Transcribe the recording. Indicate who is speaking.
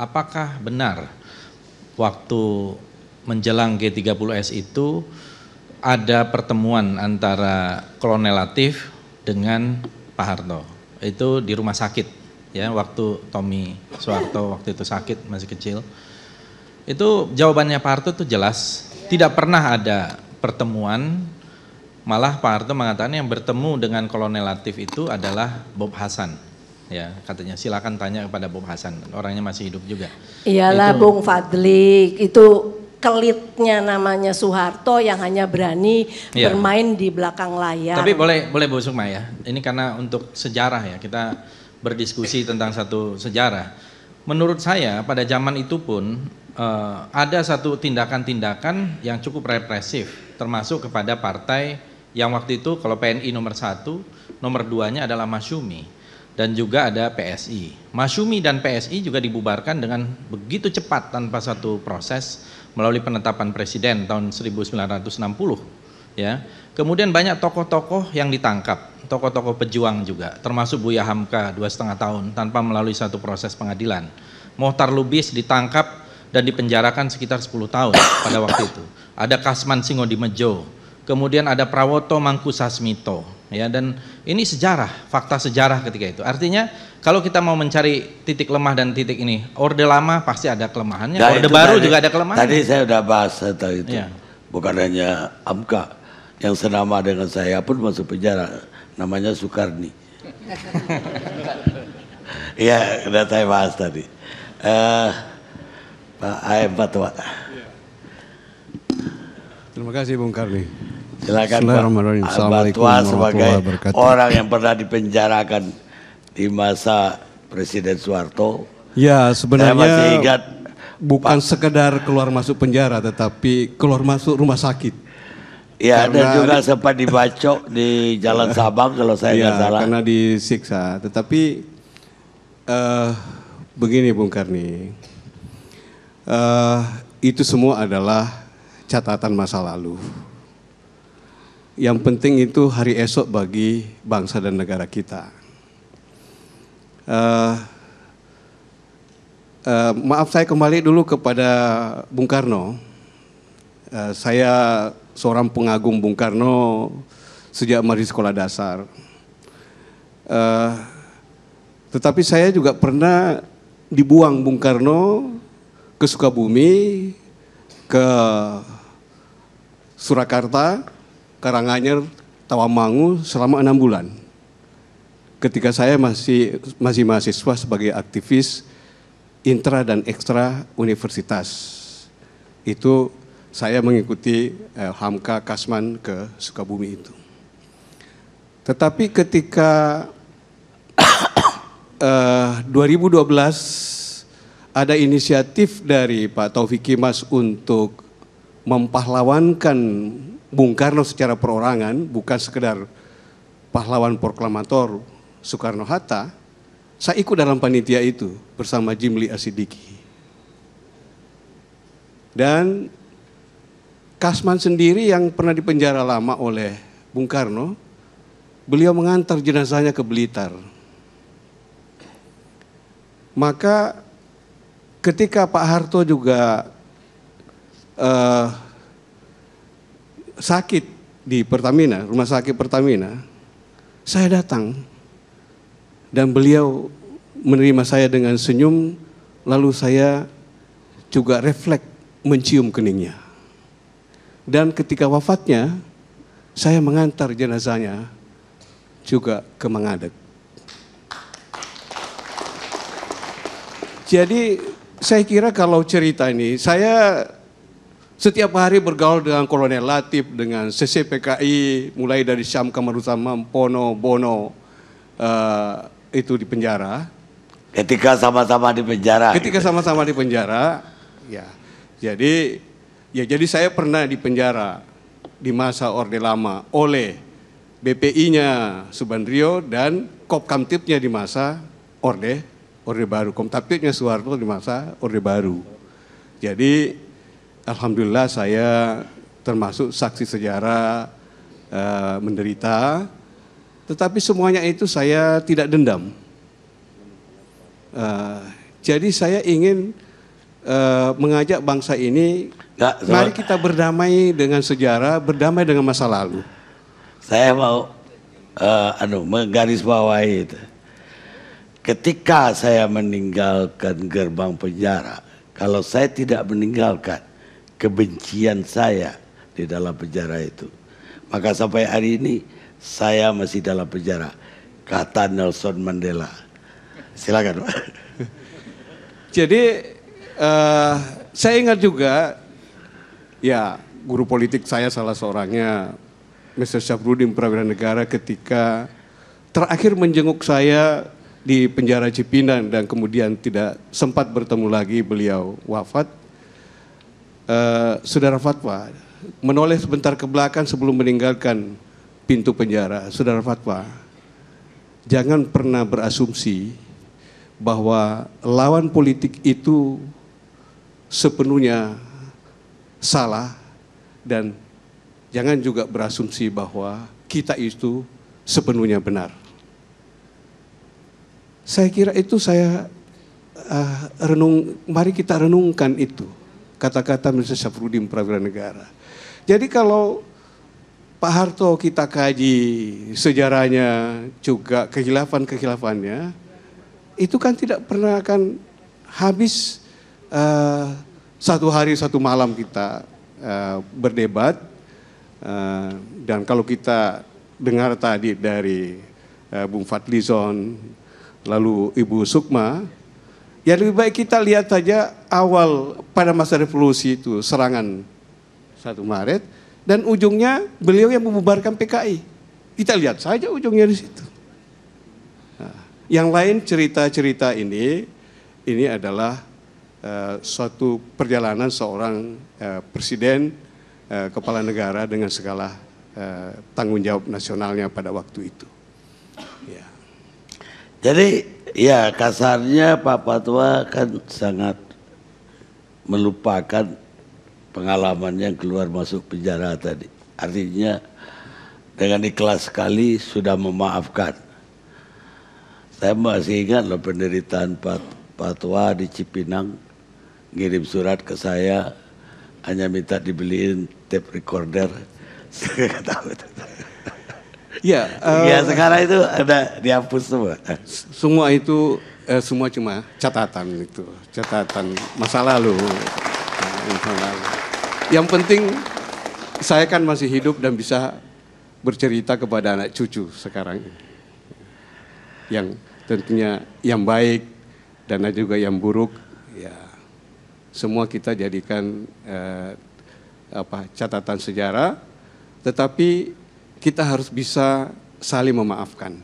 Speaker 1: apakah benar waktu menjelang G30S itu ada pertemuan antara Kolonel Latif dengan Pak Harto? Itu di rumah sakit ya, waktu Tommy Soeharto waktu itu sakit masih kecil. Itu jawabannya Pak Harto itu jelas, tidak pernah ada pertemuan. Malah Pak Harto mengatakan yang bertemu dengan Kolonel Latif itu adalah Bob Hasan. Ya, katanya silakan tanya kepada Bob Hasan, orangnya masih hidup juga.
Speaker 2: Iyalah Bung Fadli, itu kelitnya namanya Soeharto yang hanya berani bermain di belakang layar.
Speaker 1: Tapi boleh Bu Sukma ya, ini karena untuk sejarah ya, kita berdiskusi tentang satu sejarah. Menurut saya pada zaman itu pun ada satu tindakan-tindakan yang cukup represif, termasuk kepada partai yang waktu itu kalau PNI nomor 1, nomor 2-nya adalah Masyumi dan juga ada PSI. Masyumi dan PSI juga dibubarkan dengan begitu cepat tanpa satu proses melalui penetapan presiden tahun 1960 ya. Kemudian banyak tokoh-tokoh yang ditangkap, tokoh-tokoh pejuang juga, termasuk Buya Hamka 2,5 tahun tanpa melalui satu proses pengadilan. Mohtar Lubis ditangkap dan dipenjarakan sekitar 10 tahun pada waktu itu. Ada Kasman Singodimedjo, kemudian ada Prawoto Mangkusasmito, ya, dan ini sejarah, fakta sejarah ketika itu. Artinya kalau kita mau mencari titik lemah dan titik ini, Orde Lama pasti ada kelemahannya, nah, Orde Baru juga ada kelemahannya.
Speaker 3: Tadi saya udah bahas itu, ya. Bukan hanya Hamka, yang senama dengan saya pun masuk penjara, namanya Soekarni. Iya, udah saya bahas tadi. Pak AM Fatwa.
Speaker 4: Terima kasih Bung Karni.
Speaker 3: Silakan Pak Fatwa sebagai orang yang pernah dipenjarakan di masa Presiden Soeharto.
Speaker 4: Ya, sebenarnya
Speaker 3: saya masih ingat
Speaker 4: bukan sekedar keluar masuk penjara, tetapi keluar masuk rumah sakit.
Speaker 3: Ya, dan juga sempat dibacok di Jalan Sabang kalau saya nggak salah.
Speaker 4: Karena disiksa. Tetapi begini Bung Karni, itu semua adalah catatan masa lalu. Yang penting itu hari esok bagi bangsa dan negara kita. Maaf, saya kembali dulu kepada Bung Karno. Saya seorang pengagum Bung Karno sejak masih sekolah dasar. Tetapi saya juga pernah dibuang Bung Karno ke Sukabumi, ke Surakarta, Karanganyar, Tawamangu selama 6 bulan. Ketika saya masih mahasiswa sebagai aktivis intra dan ekstra universitas. Itu saya mengikuti Hamka Kasman ke Sukabumi itu. Tetapi ketika 2012 ada inisiatif dari Pak Taufik Kimas untuk mempahlawankan Bung Karno secara perorangan, bukan sekedar pahlawan proklamator Soekarno-Hatta, saya ikut dalam panitia itu bersama Jimli Asidiki. Dan Kasman sendiri yang pernah dipenjara lama oleh Bung Karno, beliau mengantar jenazahnya ke Blitar. Maka ketika Pak Harto juga sakit di Pertamina, rumah sakit Pertamina, saya datang dan beliau menerima saya dengan senyum, lalu saya juga refleks mencium keningnya. Dan ketika wafatnya, saya mengantar jenazahnya juga ke Mangadek. Jadi saya kira kalau cerita ini, saya setiap hari bergaul dengan Kolonel Latif, dengan CCPKI, mulai dari Syam Kamaruzamam, Pono, Bono, itu di penjara.
Speaker 3: Ketika sama-sama di penjara.
Speaker 4: Ketika sama-sama di penjara, ya. Jadi saya pernah di penjara di masa Orde Lama oleh BPI-nya Subandrio dan Kopkamtibnya di masa Orde Baru. Kopkamtibnya Soeharto di masa Orde Baru. Jadi alhamdulillah saya termasuk saksi sejarah menderita, tetapi semuanya itu saya tidak dendam. Jadi saya ingin mengajak bangsa ini, mari kita berdamai dengan sejarah, berdamai dengan masa lalu.
Speaker 3: Saya mau menggarisbawahi itu. Ketika saya meninggalkan gerbang penjara, kalau saya tidak meninggalkan kebencian saya di dalam penjara itu, maka sampai hari ini saya masih dalam penjara, kata Nelson Mandela. Silakan.
Speaker 4: Jadi saya ingat juga, ya guru politik saya salah seorangnya, Mr. Syafruddin Prawira Negara, ketika terakhir menjenguk saya di penjara Cipinang dan kemudian tidak sempat bertemu lagi, beliau wafat. Saudara Fatwa menoleh sebentar ke belakang sebelum meninggalkan pintu penjara. Saudara Fatwa, jangan pernah berasumsi bahwa lawan politik itu sepenuhnya salah, dan jangan juga berasumsi bahwa kita itu sepenuhnya benar. Saya kira itu mari kita renungkan itu, kata-kata Mr. Syafruddin Prawira Negara. Jadi kalau Pak Harto kita kaji sejarahnya, juga kehilafan-kehilafannya, itu kan tidak pernah akan habis satu hari satu malam kita berdebat. Dan kalau kita dengar tadi dari Bung Fadlizon, lalu Ibu Sukma, ya lebih baik kita lihat saja awal pada masa revolusi itu, serangan 1 Maret, dan ujungnya beliau yang membubarkan PKI. Kita lihat saja ujungnya di situ. Nah, yang lain cerita-cerita ini adalah suatu perjalanan seorang presiden, kepala negara dengan segala tanggung jawab nasionalnya pada waktu itu. Ya.
Speaker 3: Jadi ya kasarnya Pak Fatwa kan sangat melupakan pengalaman yang keluar masuk penjara tadi. Artinya dengan ikhlas sekali sudah memaafkan. Saya masih ingat loh penderitaan Pak Fatwa di Cipinang, ngirim surat ke saya, hanya minta dibeliin tape recorder. Saya nggak tahu.
Speaker 4: Ya,
Speaker 3: sekarang itu ada dihapus semua.
Speaker 4: Semua itu semua cuma catatan itu, catatan masa lalu. Yang penting saya kan masih hidup dan bisa bercerita kepada anak cucu sekarang, yang tentunya yang baik dan juga yang buruk. Ya, semua kita jadikan catatan sejarah, tetapi kita harus bisa saling memaafkan.